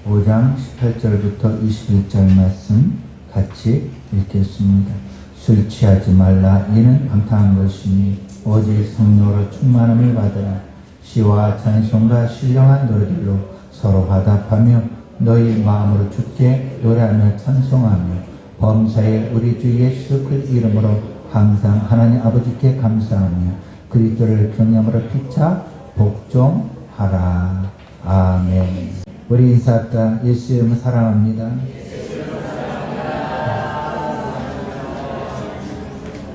5장 18절부터 21절 말씀 같이 읽겠습니다. 술 취하지 말라. 이는 방탕한 것이니 오직 성령으로 충만함을 받으라. 시와 찬송과 신령한 노래들로 서로 화답하며 너희 마음으로 주께 노래하며 찬송하며 범사에 우리 주 예수 그 이름으로 항상 하나님 아버지께 감사하며 그리스도를 경념으로 피차 복종하라. 아멘. 우리 인사합시다. 예수 이름을 사랑합니다.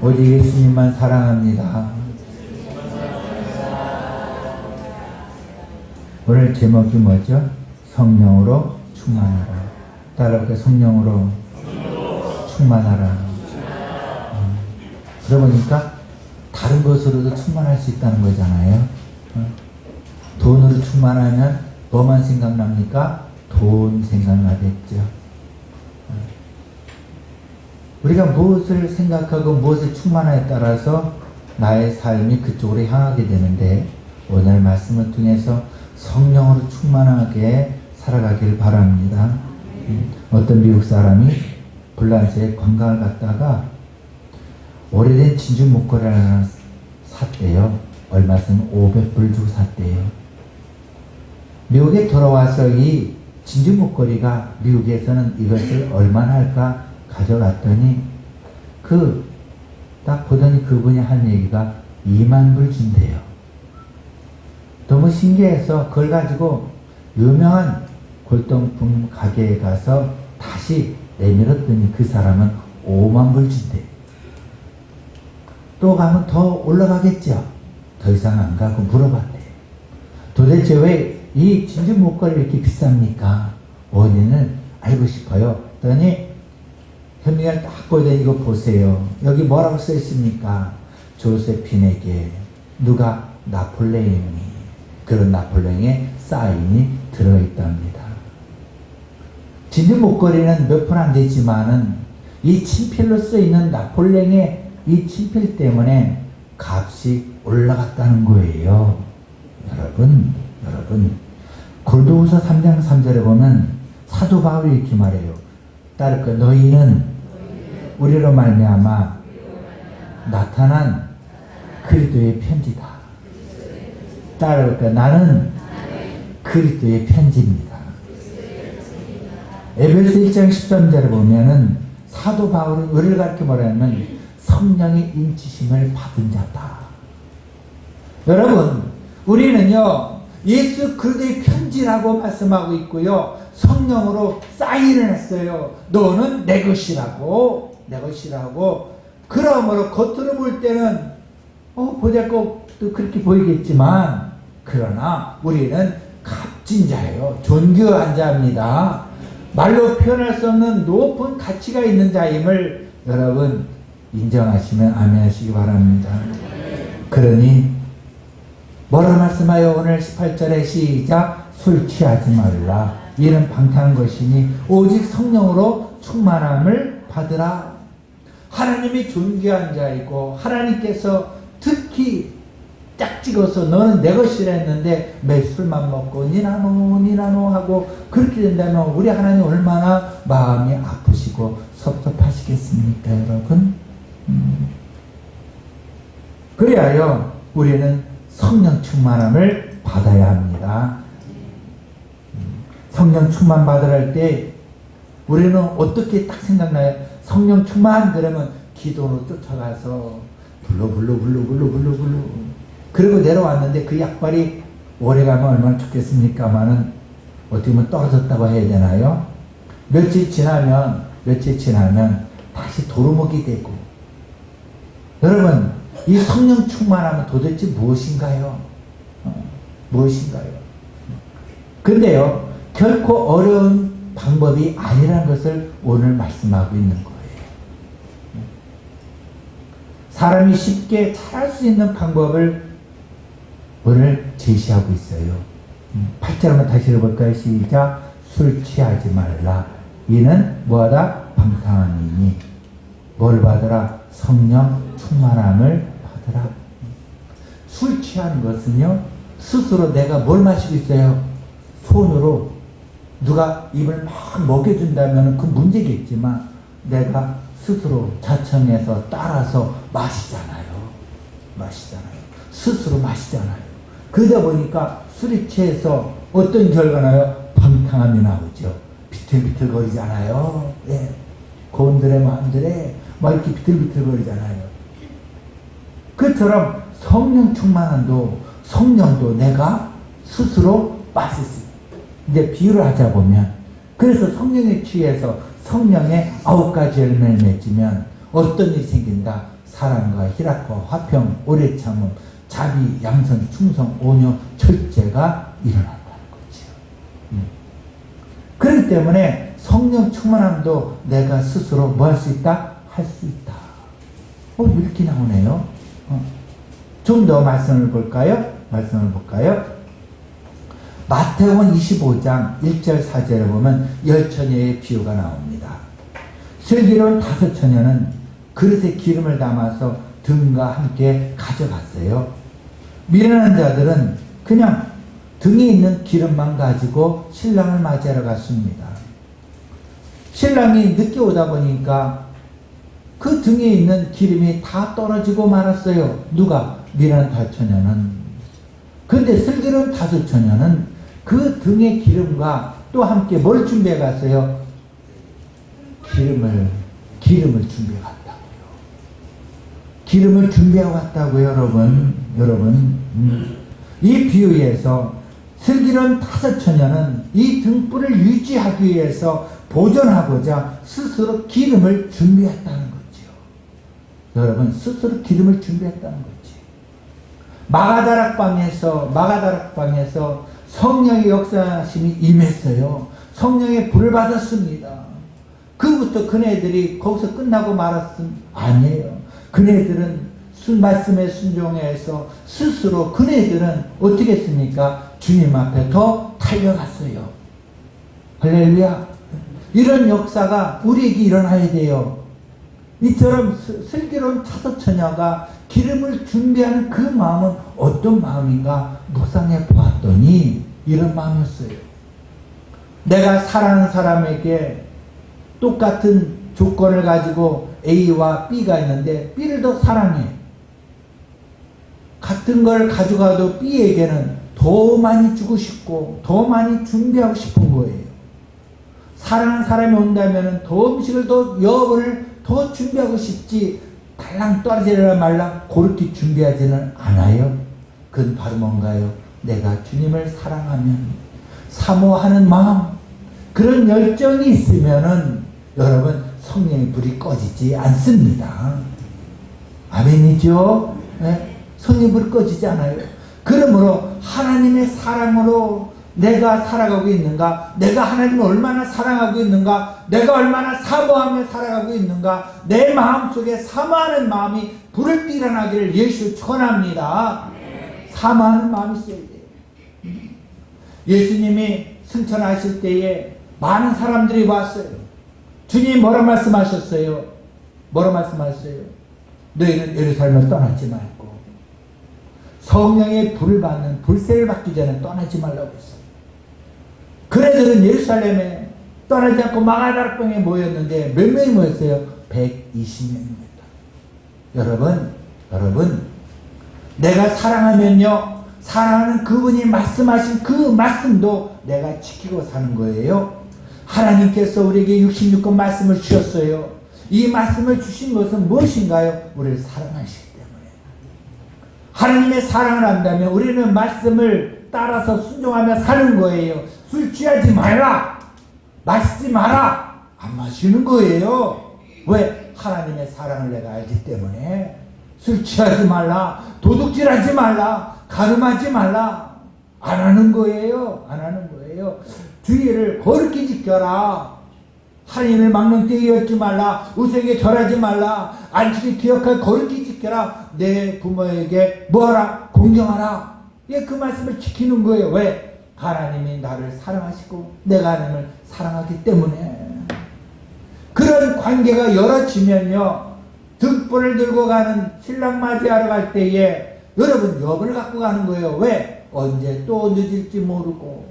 오직 예수님만 사랑합니다. 오늘 제목이 뭐죠? 성령으로 충만하라. 따라볼게요. 성령으로 충만하라. 그러보니까 다른 것으로도 충만할 수 있다는 거잖아요. 돈으로 충만하면 뭐만 생각납니까? 돈 생각나겠죠. 우리가 무엇을 생각하고 무엇을 충만하에 따라서 나의 삶이 그쪽으로 향하게 되는데 오늘 말씀을 통해서 성령으로 충만하게 살아가길 바랍니다. 어떤 미국 사람이 불란서에 관광을 갔다가 오래된 진주 목걸이를 하나 샀대요. 얼마 쓰면 500불 주고 샀대요. 미국에 돌아와서 이 진주 목걸이가 미국에서는 이것을 얼마나 할까 가져갔더니 딱 보더니 그분이 한 얘기가 2만 불 준대요. 너무 신기해서 그걸 가지고 유명한 골동품 가게에 가서 다시 내밀었더니 그 사람은 5만 불 준대요. 또 가면 더 올라가겠죠. 더 이상 안 가고 물어봤대요. 도대체 왜 이 진주 목걸이 이렇게 비쌉니까? 원인을 알고 싶어요. 그랬더니 현미가 딱 보더니 이거 보세요. 여기 뭐라고 써 있습니까? 조세핀에게 누가? 나폴레옹이. 그런 나폴레옹의 사인이 들어있답니다. 진주 목걸이는 몇 푼 안 되지만은 이 친필로 쓰이는 나폴레옹의 이 친필 때문에 값이 올라갔다는 거예요. 여러분 고린도후서 3장 3절에 보면 사도 바울이 이렇게 말해요. 따를 것 너희는 우리로 말미암아 나타난 그리스도의 편지다. 따를 것 나는 그리스도의 편지입니다. 에베소 1장 13절에 보면은 사도 바울은 우리를 가르쳐 말하면 성령의 인치심을 받은 자다. 여러분, 우리는요 예수 그리스도의 편지라고 말씀하고 있고요 성령으로 사인을 했어요. 너는 내 것이라고. 그러므로 겉으로 볼 때는 보잘것도 그렇게 보이겠지만 그러나 우리는 값진 자예요. 존귀한 자입니다. 말로 표현할 수 없는 높은 가치가 있는 자임을 여러분 인정하시면 아멘 하시기 바랍니다. 그러니 뭐라 말씀하여 오늘 18절에 시작 술 취하지 말라. 이는 방탕한 것이니 오직 성령으로 충만함을 받으라. 하나님이 존귀한 자이고 하나님께서 특히 짝 찍어서 너는 내 것이라 했는데 매 술만 먹고 니나노 하고 그렇게 된다면 우리 하나님 얼마나 마음이 아프시고 섭섭하시겠습니까 여러분? 그리하여 우리는 성령 충만함을 받아야 합니다. 성령 충만 받으라 할 때 우리는 어떻게 딱 생각나요? 성령 충만 그러면 기도로 쫓아가서 불러 그리고 내려왔는데 그 약발이 오래가면 얼마나 좋겠습니까마는 어떻게 보면 떨어졌다고 해야 되나요? 며칠 지나면 다시 도루묵이 되고. 여러분 이 성령 충만함은 도대체 무엇인가요? 근데요 결코 어려운 방법이 아니라는 것을 오늘 말씀하고 있는 거예요. 사람이 쉽게 잘할 수 있는 방법을 오늘 제시하고 있어요. 8절 한번 다시 읽어볼까요? 시작. 술 취하지 말라. 이는 뭐하다? 방탕함이니. 뭘 받으라? 성령 충만함을 받으라. 술 취하는 것은요 스스로 내가 뭘 마시고 있어요? 손으로 누가 입을 막 먹여준다면 그 문제겠지만 내가 스스로 자청해서 따라서 마시잖아요. 스스로 마시잖아요. 그러다 보니까 술이 취해서 어떤 결과나요? 방탕함이 나오죠. 비틀비틀거리잖아요. 예. 고운들의 마음들에 막 이렇게 비틀비틀거리잖아요. 그처럼 성령 충만함도 성령도 내가 스스로 마실 수 있어요. 이제 비유를 하자 보면 그래서 성령에 취해서 성령의 9가지 열매를 맺으면 어떤 일이 생긴다? 사랑과 희락과 화평, 오래 참음, 자비, 양선, 충성, 온유, 절제가 일어난다는 거죠. 그렇기 때문에 성령 충만함도 내가 스스로 뭐 할 수 있다? 할 수 있다. 이렇게 나오네요. 좀 더 말씀을 볼까요? 마태복음 25장 1절 4절에 보면 10처녀의 비유가 나옵니다. 슬기로운 5처녀는 그릇에 기름을 담아서 등과 함께 가져갔어요. 미련한 자들은 그냥 등에 있는 기름만 가지고 신랑을 맞이하러 갔습니다. 신랑이 늦게 오다 보니까 그 등에 있는 기름이 다 떨어지고 말았어요. 누가? 미련한 5처녀는. 그런데 슬기로운 5처녀는 그 등의 기름과 또 함께 뭘 준비해 갔어요? 기름을 준비해 갔다고요. 기름을 준비해 갔다고요, 여러분. 이 비유에서 슬기로운 5처녀는 이 등불을 유지하기 위해서 보존하고자 스스로 기름을 준비했다는 거죠. 여러분, 스스로 기름을 준비했다는 거죠. 마가다락방에서 성령의 역사심이 임했어요. 성령의 불을 받았습니다. 그부터 그네들이 거기서 끝나고 말았음 아니에요. 그네들은 말씀에 순종해서 스스로 그네들은 어떻게 했습니까? 주님 앞에 더 달려갔어요. 할렐루야. 이런 역사가 우리에게 일어나야 돼요. 이처럼 슬기로운 5처녀가 기름을 준비하는 그 마음은 어떤 마음인가 묵상해 보았더니 이런 마음이었어요. 내가 사랑하는 사람에게 똑같은 조건을 가지고 A와 B가 있는데 B를 더 사랑해. 같은 걸 가져가도 B에게는 더 많이 주고 싶고 더 많이 준비하고 싶은 거예요. 사랑하는 사람이 온다면 더 음식을 더 여벌을 더 준비하고 싶지 달랑 떨어지려 말라 그렇게 준비하지는 않아요. 그건 바로 뭔가요? 내가 주님을 사랑하면 사모하는 마음, 그런 열정이 있으면은 여러분 성령의 불이 꺼지지 않습니다. 아멘이죠? 네? 성령의 불이 꺼지지 않아요. 그러므로 하나님의 사랑으로 내가 살아가고 있는가? 내가 하나님을 얼마나 사랑하고 있는가? 내가 얼마나 사모하며 살아가고 있는가? 내 마음속에 사모하는 마음이 불을 일어나기를 예수 축원합니다. 사모하는 마음이 있어야 돼요. 예수님이 승천하실 때에 많은 사람들이 왔어요. 주님 뭐라 말씀하셨어요? 너희는 예루살렘을 떠나지 말고 성령의 불을 받는 불세를 받기 전에 떠나지 말라고 했어요. 그네들은 예루살렘에 떠나지 않고 마가다락방에 모였는데 몇 명이 모였어요? 120명입니다. 여러분 내가 사랑하면요, 사랑하는 그분이 말씀하신 그 말씀도 내가 지키고 사는 거예요. 하나님께서 우리에게 66권 말씀을 주셨어요. 이 말씀을 주신 것은 무엇인가요? 우리를 사랑하시기 때문에. 하나님의 사랑을 한다면 우리는 말씀을 따라서 순종하며 사는 거예요. 술 취하지 말라, 마시지 마라, 안 마시는 거예요. 왜? 하나님의 사랑을 내가 알기 때문에. 술 취하지 말라, 도둑질하지 말라, 가늠하지 말라, 안 하는 거예요. 주의를 거룩히 지켜라. 하나님을 막는 때에 엿지 말라, 우상에게 절하지 말라, 안식일 기억할 거룩히 지켜라. 내 부모에게 뭐하라? 공경하라. 예, 그 말씀을 지키는 거예요. 왜? 하나님이 나를 사랑하시고 내가 하나님을 사랑하기 때문에. 그런 관계가 열어지면요, 등불을 들고 가는 신랑 맞이하러 갈 때에 여러분 여벌을 갖고 가는 거예요. 왜? 언제 또 늦을지 모르고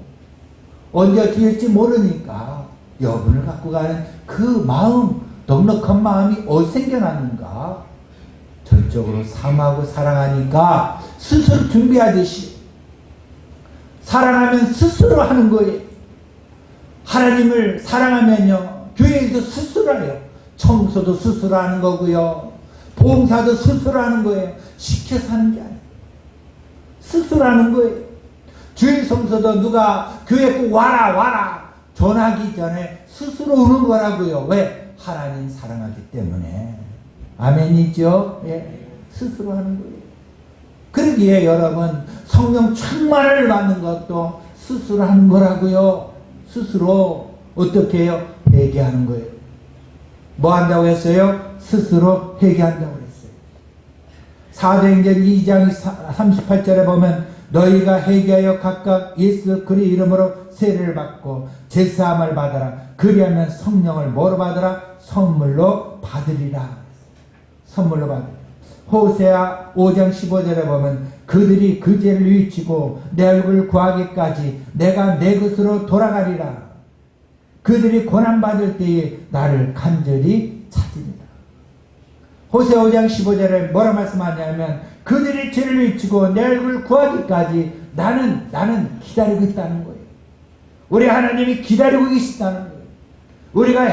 언제 어떻게 될지 모르니까 여분을 갖고 가는 그 마음, 넉넉한 마음이 어디서 생겨났는가? 절적으로 사모하고 사랑하니까 스스로 준비하듯이 사랑하면 스스로 하는 거예요. 하나님을 사랑하면요, 교회에도 스스로 해요. 청소도 스스로 하는 거고요, 봉사도 스스로 하는 거예요. 시켜서 하는 게 아니에요. 스스로 하는 거예요. 주일 성서도 누가 교회 꼭 와라 전하기 전에 스스로 오는 거라고요. 왜? 하나님 사랑하기 때문에. 아멘이죠? 예. 스스로 하는 거예요. 그러기에 여러분, 성령 충만을 받는 것도 스스로 하는 거라고요. 스스로 어떻게 해요? 회개하는 거예요. 뭐 한다고 했어요? 스스로 회개한다고 했어요. 사도행전 2장 38절에 보면 너희가 회개하여 각각 예수 그리 이름으로 세례를 받고 제사함을 받아라. 그리하면 성령을 뭐로 받으라? 선물로 받으리라. 선물로 받으리라. 호세아 5장 15절에 보면 그들이 그 죄를 위치고 내 얼굴을 구하기까지 내가 내 것으로 돌아가리라. 그들이 고난받을 때에 나를 간절히 찾으리라. 호세아 5장 15절에 뭐라 말씀하냐면 그들이 죄를 위치고 내 얼굴을 구하기까지 나는 기다리고 있다는 거예요. 우리 하나님이 기다리고 계시다는 거예요. 우리가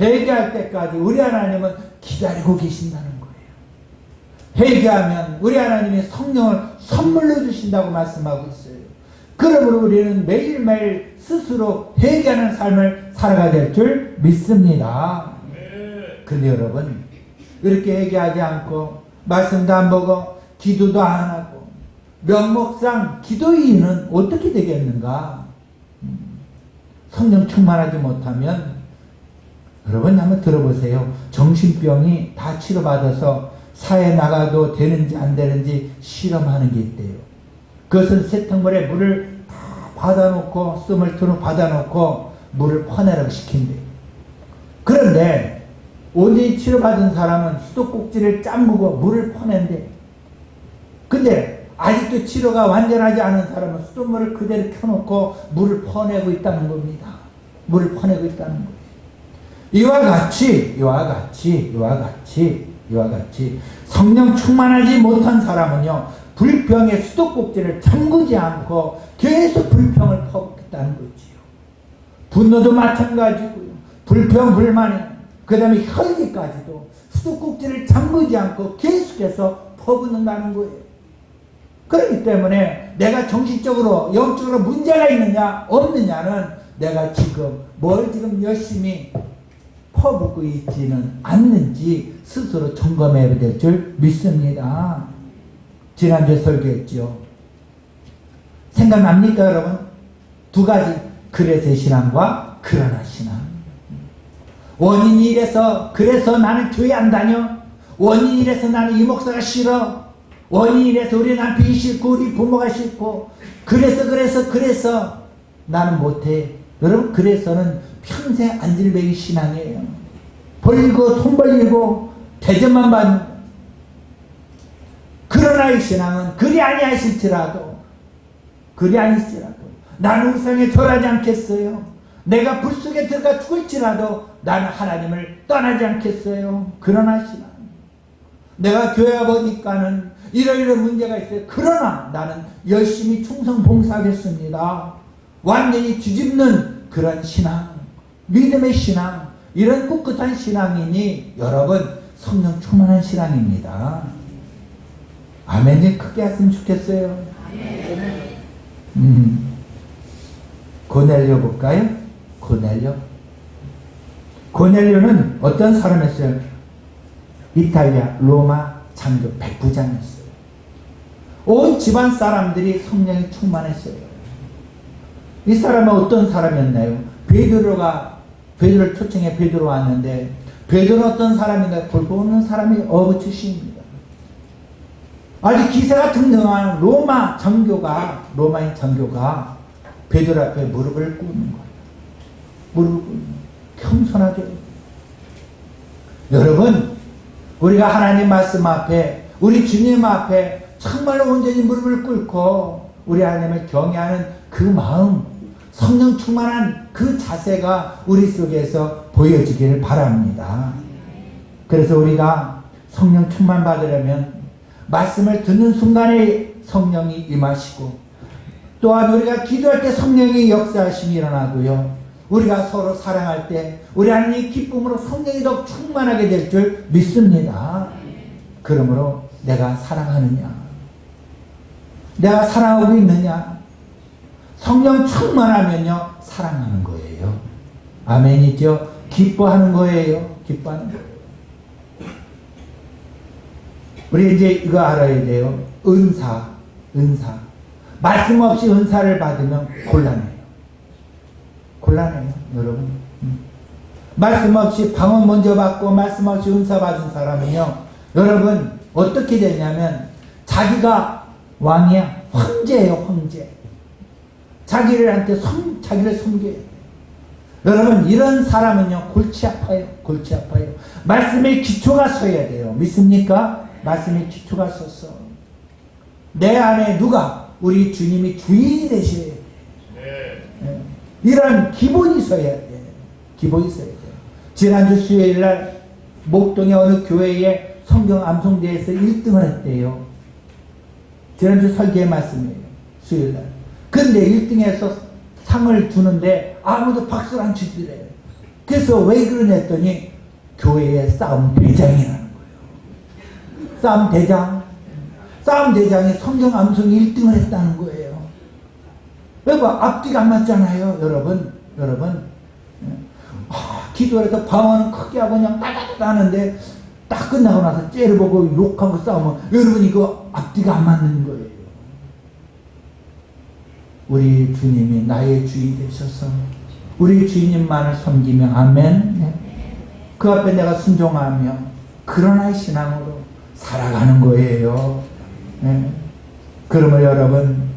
회개할 때까지 우리 하나님은 기다리고 계신다는 거예요. 회개하면 우리 하나님이 성령을 선물로 주신다고 말씀하고 있어요. 그러므로 우리는 매일매일 스스로 회개하는 삶을 살아가야 될 줄 믿습니다. 근데 여러분, 이렇게 회개하지 않고 말씀도 안 보고 기도도 안 하고 명목상 기도인은 어떻게 되겠는가? 성령 충만하지 못하면, 여러분 한번 들어보세요. 정신병이 다 치료받아서 사회에 나가도 되는지 안 되는지 실험하는 게 있대요. 그것은 세탁물에 물을 다 받아놓고, 스물투로 받아놓고 물을 퍼내라고 시킨대요. 그런데 온전히 치료받은 사람은 수도꼭지를 잠그고 물을 퍼낸대. 근데 아직도 치료가 완전하지 않은 사람은 수돗물을 그대로 켜놓고 물을 퍼내고 있다는 겁니다. 물을 퍼내고 있다는 거예요. 이와 같이 성령 충만하지 못한 사람은요, 불평의 수도꼭지를 잠그지 않고 계속 불평을 퍼붓겠다는 거지요. 분노도 마찬가지고요. 불평, 불만에, 그 다음에 혈기까지도 수도꼭지를 잠그지 않고 계속해서 퍼붓는다는 거예요. 그렇기 때문에 내가 정신적으로, 영적으로 문제가 있느냐, 없느냐는 내가 지금 뭘 지금 열심히 퍼붓고 있지는 않는지 스스로 점검해야 될 줄 믿습니다. 지난주에 설교했죠. 생각납니까, 여러분? 두 가지. 그래서의 신앙과 그러나 신앙. 원인이 이래서, 그래서 나는 교회 안 다녀. 원인이 이래서 나는 이 목사가 싫어. 원인이 이래서 우리 남편이 싫고 우리 부모가 싫고 그래서 나는 못해. 여러분, 그래서는 평생 안질배기 신앙이에요. 벌리고 돈 벌리고 대접만 받는. 그러나 이 신앙은 그리 아니하실지라도 나는 우상에 절하지 않겠어요. 내가 불 속에 들어가 죽을지라도 나는 하나님을 떠나지 않겠어요. 그러나 신앙. 내가 교회 와보니까는 이러이러 문제가 있어요. 그러나 나는 열심히 충성 봉사하겠습니다. 완전히 뒤집는 그런 신앙, 믿음의 신앙, 이런 꿋꿋한 신앙이니 여러분 성령 충만한 신앙입니다. 아멘. 좀 크게 했으면 좋겠어요. 고넬료 볼까요? 고넬료는 어떤 사람이었어요? 이탈리아 로마 장교 백부장이었어요. 온 집안 사람들이 성령이 충만했어요. 이 사람은 어떤 사람이었나요? 베드로를 초청해 베드로 왔는데, 베드로는 어떤 사람인가? 돌보 없는 사람이 어부 출신입니다. 아주 기세가 등등한 로마인 장교가 베드로 앞에 무릎을 꿇는 거예요. 겸손하게. 여러분, 우리가 하나님 말씀 앞에, 우리 주님 앞에 정말로 온전히 무릎을 꿇고 우리 하나님을 경외하는 그 마음, 성령 충만한 그 자세가 우리 속에서 보여지기를 바랍니다. 그래서 우리가 성령 충만 받으려면 말씀을 듣는 순간에 성령이 임하시고, 또한 우리가 기도할 때 성령의 역사하심이 일어나고요, 우리가 서로 사랑할 때 우리 안에 이 기쁨으로 성령이 더 충만하게 될 줄 믿습니다. 그러므로 내가 사랑하느냐, 내가 사랑하고 있느냐, 성령 충만하면요 사랑하는 거예요. 아멘이죠. 기뻐하는 거예요. 기뻐하는 거예요. 우리 이제 이거 알아야 돼요. 은사. 말씀 없이 은사를 받으면 곤란해요. 여러분. 말씀 없이 방언 먼저 받고 말씀 없이 은사 받은 사람은요, 여러분 어떻게 되냐면 자기가 왕이야. 황제예요. 황제. 자기를 섬겨야 돼요. 여러분 이런 사람은요 골치 아파요. 말씀의 기초가 서야 돼요. 믿습니까? 말씀의 기초가 섰어. 내 안에 누가? 우리 주님이 주인이 되셔야 돼요. 네. 이런 기본이 서야 돼요. 지난주 수요일날 목동의 어느 교회에 성경 암송대회에서 1등을 했대요. 지난주 설교의 말씀이에요. 수요일날. 근데 1등에서 상을 주는데 아무도 박수를 안 치더래요. 그래서 왜 그러냐 했더니 교회에 싸움 대장이 나는 거예요. 싸움 대장이 성경 암송 1등을 했다는 거예요. 여러분 앞뒤가 안 맞잖아요. 여러분 기도해서 방언은 크게 하고 그냥 따다다다 하는데 딱 끝나고 나서 째려보고 욕하고 싸우면 여러분 이거 앞뒤가 안 맞는 거예요. 우리 주님이 나의 주인 되셔서 우리 주님만을 섬기며 아멘. 그 앞에 내가 순종하며 그런 하나의 신앙으로 살아가는 거예요. 그러면 여러분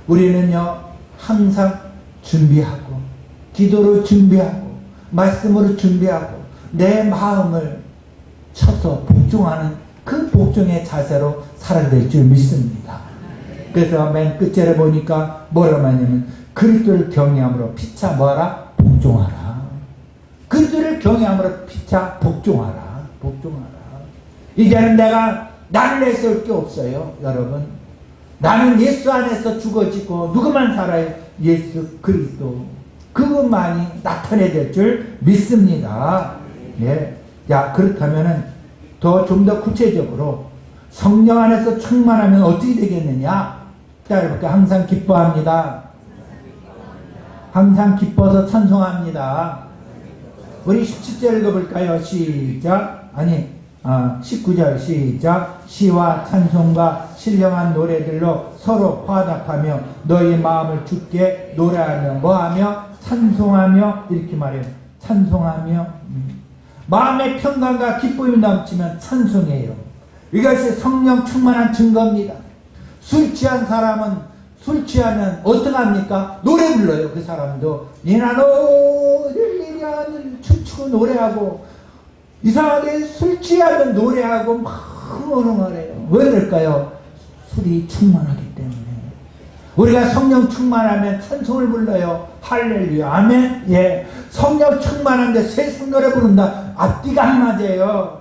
우리는요 항상 준비하고 기도로 준비하고 말씀으로 준비하고 내 마음을 쳐서 복종하는 그 복종의 자세로 살아야 될 줄 믿습니다. 그래서 맨 끝절에 보니까 뭐라고 하냐면 그리스도를 경외함으로 피차 뭐하라? 복종하라. 그리스도를 경외함으로 피차 복종하라. 이제는 내가 나를 내세울 게 없어요. 여러분 나는 예수 안에서 죽어지고 누구만 살아요? 예수 그리스도 그것만이 나타내야 될 줄 믿습니다. 예. 자 그렇다면은 좀 더 구체적으로 성령 안에서 충만하면 어떻게 되겠느냐? 따라볼게요. 항상 기뻐합니다. 항상 기뻐서 찬송합니다. 우리 17절 읽어볼까요? 시작. 19절 시작. 시와 찬송과 신령한 노래들로 서로 화답하며 너희 마음을 주께 노래하며 뭐하며? 찬송하며 이렇게 말해요. 찬송하며 마음의 평강과 기쁨이 넘치면 찬송해요. 이것이 성령 충만한 증거입니다. 술 취한 사람은 술 취하면 어떡합니까? 노래 불러요. 그 사람도 니나노 춤추고 노래하고 이상하게 술 취하면 노래하고 막 흥얼흥얼해요. 왜 그럴까요? 술이 충만하기 때문에. 우리가 성령 충만하면 찬송을 불러요. 할렐루야 아멘. 예, 성령 충만한데 세상 노래 부른다. 앞뒤가 안 맞아요.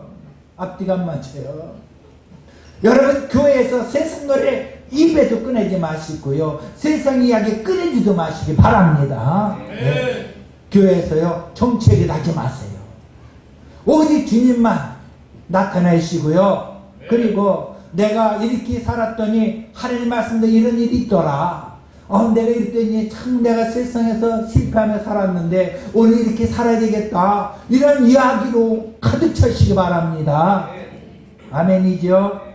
여러분 교회에서 세상 노래 입에도 꺼내지 마시고요. 세상 이야기 꺼내지도 마시기 바랍니다. 네. 교회에서요 정치얘기 하지 마세요. 오직 주님만 나타내시고요. 그리고 내가 이렇게 살았더니 하나님 말씀도 이런 일이 있더라. 내가 이랬더니 참 내가 세상에서 실패하며 살았는데 오늘 이렇게 살아야 되겠다. 이런 이야기로 가득 차시기 바랍니다. 아멘이죠.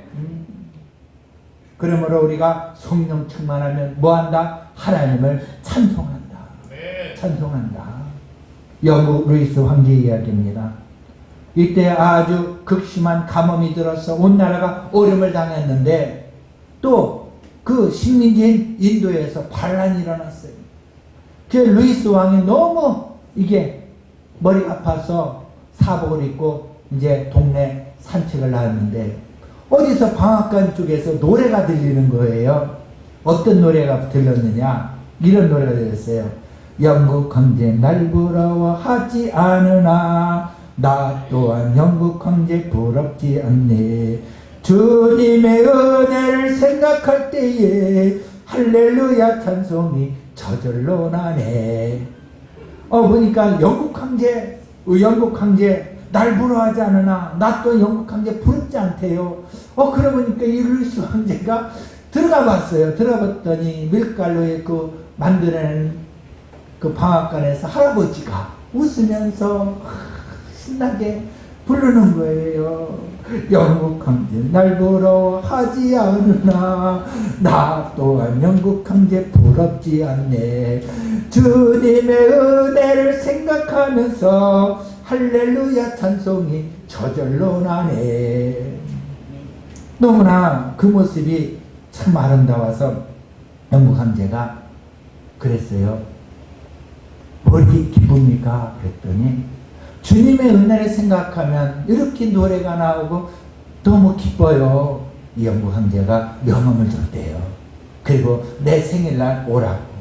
그러므로 우리가 성령 충만하면 뭐한다? 하나님을 찬송한다. 영국 루이스 황제 이야기입니다. 이때 아주 극심한 가뭄이 들어서 온 나라가 어려움을 당했는데 또 그 식민지인 인도에서 반란이 일어났어요. 그 루이스 왕이 너무 이게 머리가 아파서 사복을 입고 이제 동네 산책을 나왔는데 어디서 방앗간 쪽에서 노래가 들리는 거예요. 어떤 노래가 들렸느냐? 이런 노래가 들렸어요. 영국 황제 날 부러워하지 않으나 나 또한 영국 황제 부럽지 않네. 주님의 은혜를 생각할 때에 할렐루야 찬송이 저절로 나네. 보니까 영국 황제 날 부러워하지 않으나 나 또 영국 황제 부럽지 않대요. 그러고 보니까 이 루이스 황제가 들어가 봤어요. 들어봤더니 밀가루에 그 만드는 그 방앗간에서 할아버지가 웃으면서 신나게 부르는 거예요. 영국 황제 날 부러워하지 않으나 나 또한 영국 황제 부럽지 않네. 주님의 은혜를 생각하면서 할렐루야 찬송이 저절로 나네. 너무나 그 모습이 참 아름다워서 영국 황제가 그랬어요. 뭐 이렇게 기쁩니까? 그랬더니 주님의 은혜를 생각하면 이렇게 노래가 나오고 너무 기뻐요. 이 영국 황제가 명함을 줬대요. 그리고 내 생일날 오라고.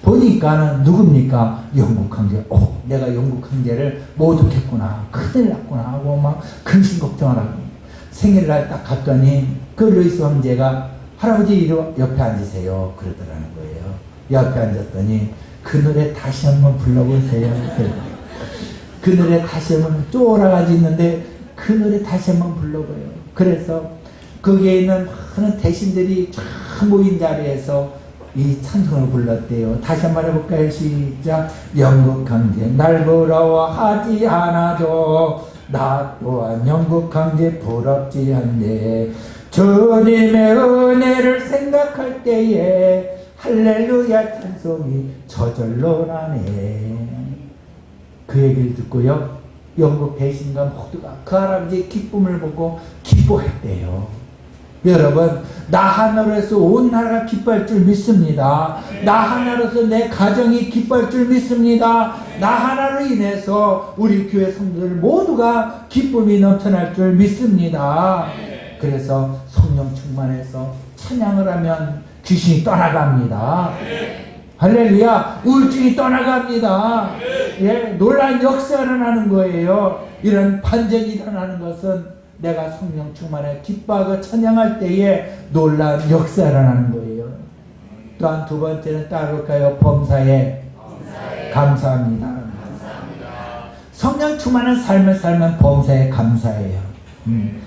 보니까는 누굽니까? 영국 황제. 내가 영국 황제를 못 얻겠구나. 큰일 났구나 하고 막 근심 걱정을 하고. 생일날 딱 갔더니 그 루이스 황제가 할아버지 옆에 앉으세요. 그러더라는 거예요. 옆에 앉았더니 그 노래 다시 한번 불러보세요. 그 노래 다시 한번 쪼라가지 있는데 그 노래 다시 한번 불러봐요. 그래서 거기에 있는 많은 대신들이 쫙 모인 자리에서 이 찬송을 불렀대요. 다시 한번 해볼까요? 시작. 영국 황제 날 부러워하지 않아도 나 또한 영국 황제 부럽지 않네. 주님의 은혜를 생각할 때에 할렐루야 찬송이 저절로 나네. 그 얘기를 듣고요, 영국 배신가 모두가 그 할아버지의 기쁨을 보고 기뻐했대요. 여러분, 나 하나로서 온 나라가 기뻐할 줄 믿습니다. 나 하나로서 내 가정이 기뻐할 줄 믿습니다. 나 하나로 인해서 우리 교회 성도들 모두가 기쁨이 넘쳐날 줄 믿습니다. 그래서 성령 충만해서 찬양을 하면 귀신이 떠나갑니다. 할렐루야. 우울증이 떠나갑니다. 놀라운 역사가 일어나는 거예요. 이런 반전이 일어나는 것은 내가 성령 충만해 기뻐하고 찬양할 때에 놀라운 역사가 일어나는 거예요. 또한 두 번째는 따를까요? 범사에 감사합니다. 성령 충만한 삶을 살면 범사에 감사해요.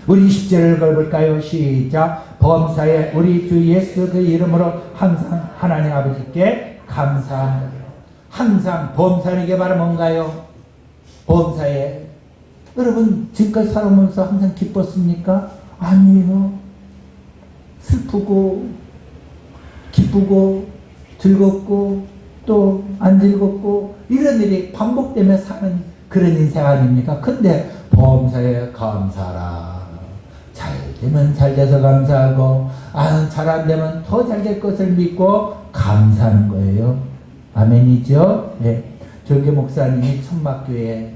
우리 20절을 걸볼까요? 시작. 범사에 우리 주 예수 그 이름으로 항상 하나님 아버지께 감사합니다. 항상 범사는 게 바로 뭔가요? 범사에 여러분 지금까지 살아오면서 항상 기뻤습니까? 아니에요. 슬프고 기쁘고 즐겁고 또 안 즐겁고 이런 일이 반복되며 사는 그런 인생 아닙니까? 근데 범사에 감사라. 잘 되면 잘 돼서 감사하고 잘 안 되면 더 잘 될 것을 믿고 감사하는 거예요. 아멘이죠? 네. 조계 목사님이 천막교회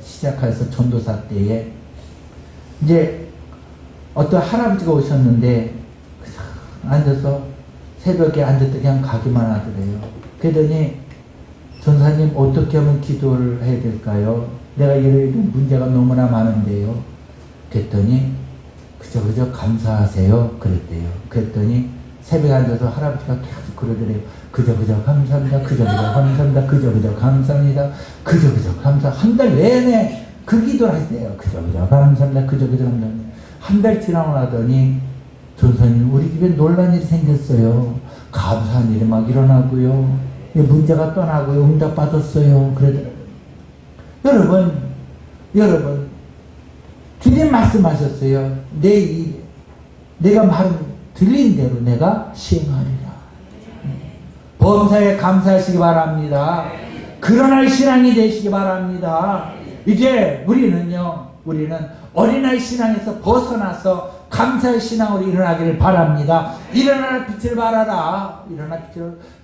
시작해서 전도사 때에 이제 어떤 할아버지가 오셨는데 앉아서 새벽에 앉았더니 그냥 가기만 하더래요. 그러더니 전사님 어떻게 하면 기도를 해야 될까요? 내가 이런 문제가 너무나 많은데요. 그랬더니 그저 감사하세요. 그랬대요. 그랬더니 새벽에 앉아서 할아버지가 계속 그러더래요. 그저 감사합니다. 그저 감사합니다. 그저 감사합니다. 그저 감사. 한 달 내내 그 기도를 하세요. 그저 감사합니다. 그저 감사합니다. 한 달 지나고 나더니 전사님 우리 집에 놀란 일이 생겼어요. 감사한 일이 막 일어나고요. 문제가 떠나고요. 응답 받았어요. 그러더라고요. 여러분 주님 말씀하셨어요. 내가 말 들린 대로 내가 시행하리라. 범사에 감사하시기 바랍니다. 그러나 신앙이 되시기 바랍니다. 이제 우리는 어린아이 신앙에서 벗어나서 감사의 신앙으로 일어나기를 바랍니다. 일어나라 빛을 발하라.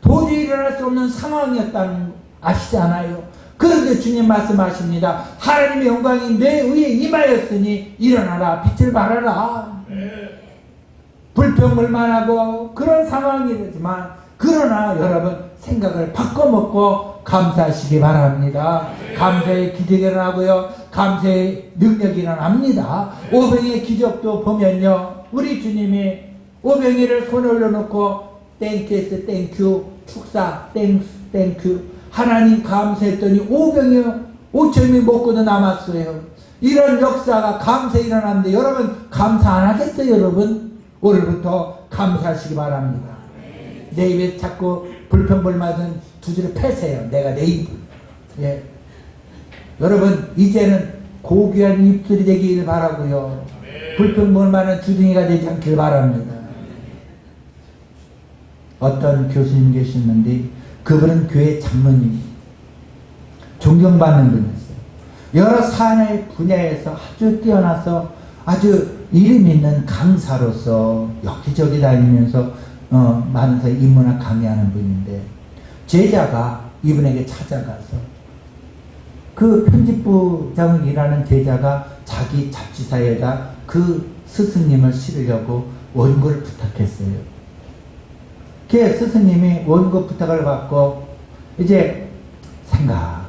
도저히 일어날 수 없는 상황이었다는 아시잖아요. 그런데 주님 말씀하십니다. 하나님의 영광이 내 위에 임하였으니 일어나라 빛을 발하라. 불평불만하고 그런 상황이지만 그러나 여러분 생각을 바꿔먹고 감사하시기 바랍니다. 감사의 기적이 일어나고요. 감사의 능력이 일어납니다. 오병이의 기적도 보면요. 우리 주님이 오병이를 손에 올려놓고 땡큐에서 땡큐 축사 땡큐 하나님 감사했더니 오병이 5천이 먹고도 남았어요. 이런 역사가 감사에 일어났는데 여러분 감사 안 하겠어요? 여러분 오늘부터 감사하시기 바랍니다. 내 입에 자꾸 불평불만은 두드려 패세요. 내가 내 입. 예. 여러분 이제는 고귀한 입술이 되길 바라고요. 불평불만은 주둥이가 되지 않길 바랍니다. 어떤 교수님 계시는데 그분은 교회 장로님 존경받는 분이었어요. 여러 산의 분야에서 아주 뛰어나서 아주 이름 있는 강사로서 여기저기 다니면서 많은 인문학 강의하는 분인데 제자가 이분에게 찾아가서 그 편집부장을 일하는 제자가 자기 잡지사에다 그 스승님을 실으려고 원고를 부탁했어요. 그 스승님이 원고 부탁을 받고 이제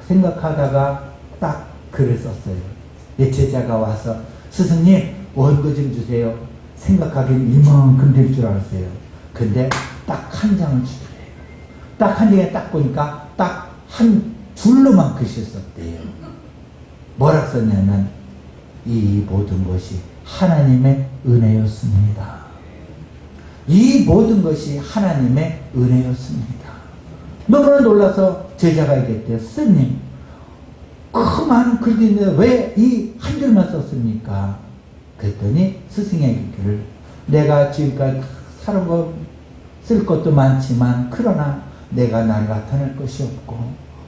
생각하다가 딱 글을 썼어요. 제자가 와서 스승님 원고 좀 주세요. 생각하기엔 이만큼 될 줄 알았어요. 근데 딱 한 장을 주더래요. 딱 한 장에 딱 보니까 딱 한 줄로만 글씨 썼대요. 뭐라 썼냐면 이 모든 것이 하나님의 은혜였습니다. 이 모든 것이 하나님의 은혜였습니다. 너무나 놀라서 제자가 얘기했대요. 스님 그 많은 글인데 왜 이 한 줄만 썼습니까? 그랬더니 스승의 얘기를 내가 지금까지 사는 거 쓸 것도 많지만 그러나 내가 나를 나타낼 것이 없고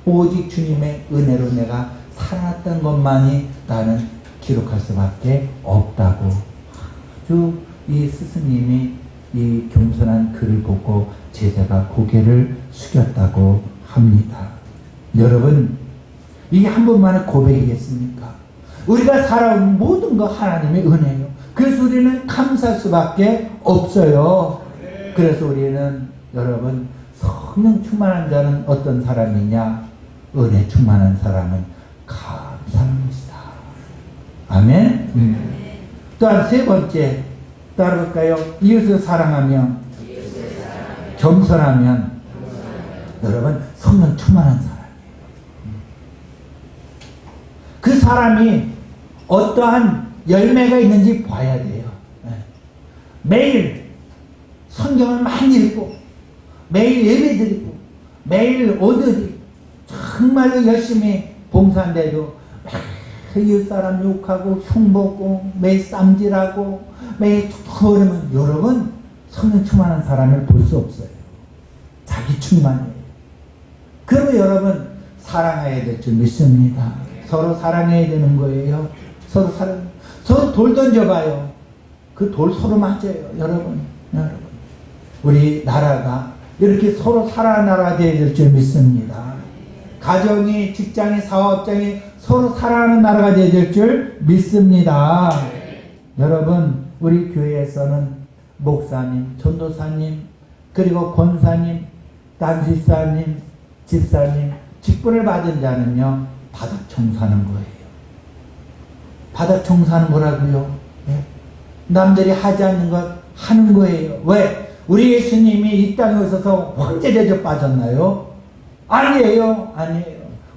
오직 주님의 은혜로 내가 살았던 것만이 나는 기록할 수밖에 없다고 아주 이 스승님이 이 겸손한 글을 보고 제자가 고개를 숙였다고 합니다. 여러분 이게 한 번만의 고백이겠습니까? 우리가 살아온 모든 거 하나님의 은혜예요. 그래서 우리는 감사할 수밖에 없어요. 그래서 우리는 여러분 성령 충만한 자는 어떤 사람이냐? 은혜 충만한 사람은 감사하는 것이다. 아멘. 또한 세 번째 따라볼까요? 이웃을 사랑하며 겸손하면 여러분 성령 충만한 사람이에요. 그 사람이 어떠한 열매가 있는지 봐야 돼요. 매일 성경을 많이 읽고 매일 예배드리고 매일 오드리 정말로 열심히 봉사한데도 이웃 사람 욕하고 흉보고 매일 쌈질하고 매일 툭툭 그러면 여러분 성령 충만한 사람을 볼 수 없어요. 자기 충만이에요. 그러면 여러분 사랑해야 될 줄 믿습니다. 서로 사랑해야 되는 거예요. 서로 돌 던져봐요. 그 돌 서로 맞아요. 여러분 우리 나라가 이렇게 서로 사랑하는 나라가 되어야 될 줄 믿습니다. 가정이 직장이 사업장이 서로 사랑하는 나라가 되어야 될 줄 믿습니다. 여러분 우리 교회에서는 목사님, 전도사님, 그리고 권사님, 단지사님, 집사님 직분을 받은 자는요 바닥 청소하는 거예요. 바닥 청소하는 거라고요. 남들이 하지 않는 것 하는 거예요. 왜? 우리 예수님이 이 땅에 오셔서 황제 대접 빠졌나요? 아니에요.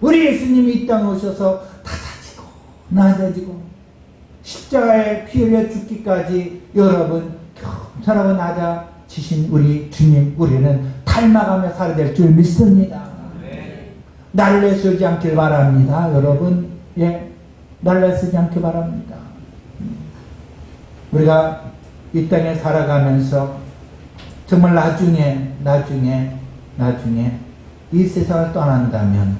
우리 예수님이 이 땅에 오셔서 다자지고 낮아지고 십자가에 피 흘려 죽기까지 여러분 겸손하고 낮아지신 우리 주님 우리는 닮아가며 살아야 될 줄 믿습니다. 나를 내쓰지 않길 바랍니다. 여러분 나를 내쓰지 않길 바랍니다. 우리가 이 땅에 살아가면서 정말 나중에 이 세상을 떠난다면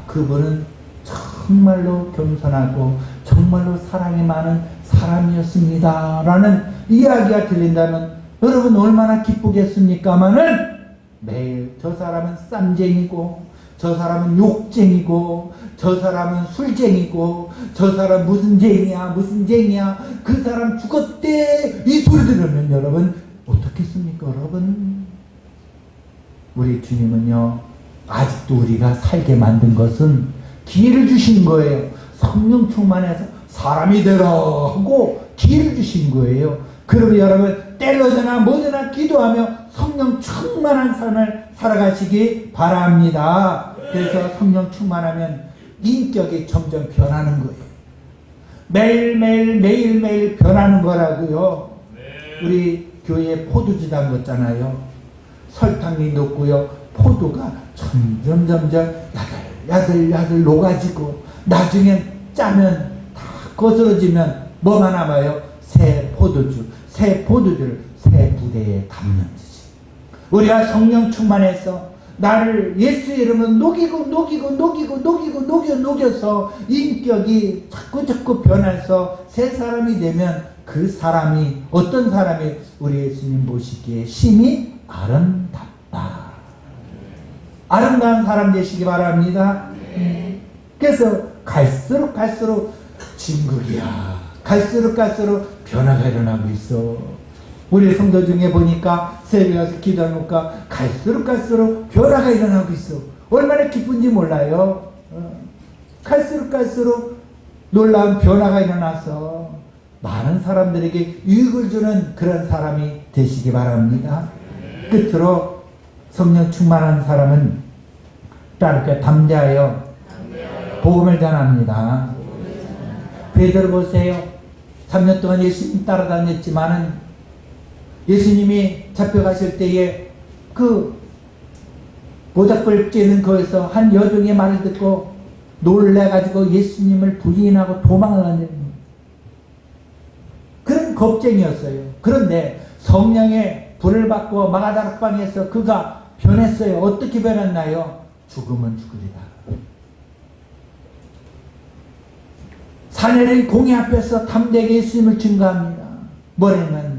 그분은 정말로 겸손하고 정말로 사랑이 많은 사람이었습니다 라는 이야기가 들린다면 여러분 얼마나 기쁘겠습니까마는 매일 저 사람은 쌈쟁이고 저 사람은 욕쟁이고 저 사람은 술쟁이고 저 사람 무슨 쟁이야 그 사람 죽었대 이 소리 들으면 여러분 어떻겠습니까 여러분? 우리 주님은요, 아직도 우리가 살게 만든 것은 기회를 주신 거예요. 성령 충만해서 사람이 되라 하고 기회를 주신 거예요. 그러면 여러분 때려서나 뭐든나 기도하며 성령 충만한 삶을 살아가시기 바랍니다. 그래서 성령 충만하면 인격이 점점 변하는 거예요. 매일매일 변하는 거라고요. 우리 교회에 포도주 담궜잖아요. 설탕이 녹고요. 포도가 점점 야들야들 녹아지고 나중엔 짜면 다 거스러지면 뭐가 남아요? 새 포도주를 새 부대에 담는 짓이. 우리가 성령 충만해서 나를 예수 이름은 녹여서 인격이 자꾸 변해서 새 사람이 되면 그 사람이 어떤 사람이 우리 예수님 보시기에 심히 아름답다. 아름다운 사람 되시기 바랍니다. 그래서 갈수록 진국이야. 갈수록 변화가 일어나고 있어. 우리 성도 중에 보니까 새벽에 가서 기도하니까 갈수록 변화가 일어나고 있어. 얼마나 기쁜지 몰라요. 갈수록 놀라운 변화가 일어나서 많은 사람들에게 유익을 주는 그런 사람이 되시기 바랍니다. 끝으로 성령 충만한 사람은 따르게 담대하여 복음을 전합니다. 베드로 보세요. 3년 동안 예수님 따라다녔지만은 예수님이 잡혀가실 때에 그 모닥불 쬐는 거기서 한 여종의 말을 듣고 놀래가지고 예수님을 부인하고 도망을 하는 그런 겁쟁이였어요. 그런데 성령의 불을 받고 마가다락방에서 그가 변했어요. 어떻게 변했나요? 죽으면 죽으리라. 사내린 공의 앞에서 담대하게 예수님을 증거합니다. 뭐냐면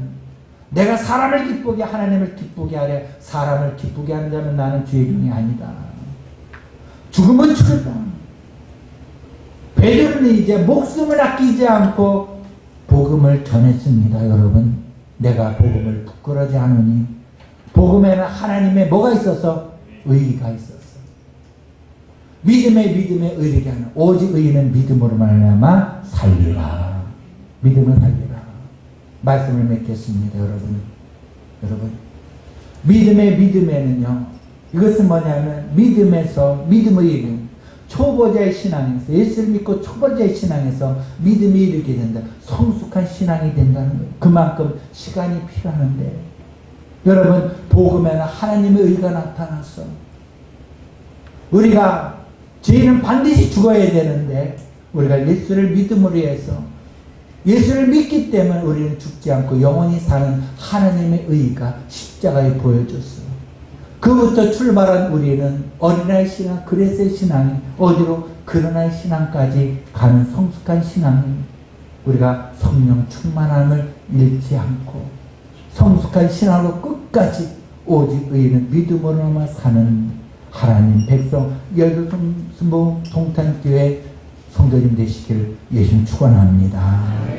내가 사람을 기쁘게 하나님을 기쁘게 하래. 사람을 기쁘게 하는 자면 나는 주의 종이 아니다. 죽으면 죽었다. 베드로는 이제 목숨을 아끼지 않고 복음을 전했습니다. 여러분, 내가 복음을 부끄러지 않으니 복음에는 하나님의 뭐가 있어서? 의의가 있었어. 믿음에 의리게 하는 오직 의인은 믿음으로 말미암아 살리라. 믿음을 살리라. 말씀을 맺겠습니다. 여러분 믿음에는요, 이것은 뭐냐면 믿음의 이름, 초보자의 신앙에서 예수를 믿고 초보자의 신앙에서 믿음이 이르게 된다. 성숙한 신앙이 된다는 거예요. 그만큼 시간이 필요하는데 여러분, 복음에는 하나님의 의가 나타났어. 우리가 죄인은 반드시 죽어야 되는데 우리가 예수를 믿음으로 해서 예수를 믿기 때문에 우리는 죽지 않고 영원히 사는 하나님의 의가 십자가에 보여줬어요. 그부터 출발한 우리는 어린아이 신앙, 그레스의 신앙이 어디로? 그러나의 신앙까지 가는 성숙한 신앙이 우리가 성령 충만함을 잃지 않고 성숙한 신앙으로 끝까지 오직 의인은 믿음으로만 사는 하나님 백성 열두 순복 동탄교회 성도님 되시기를 예수님 축원합니다.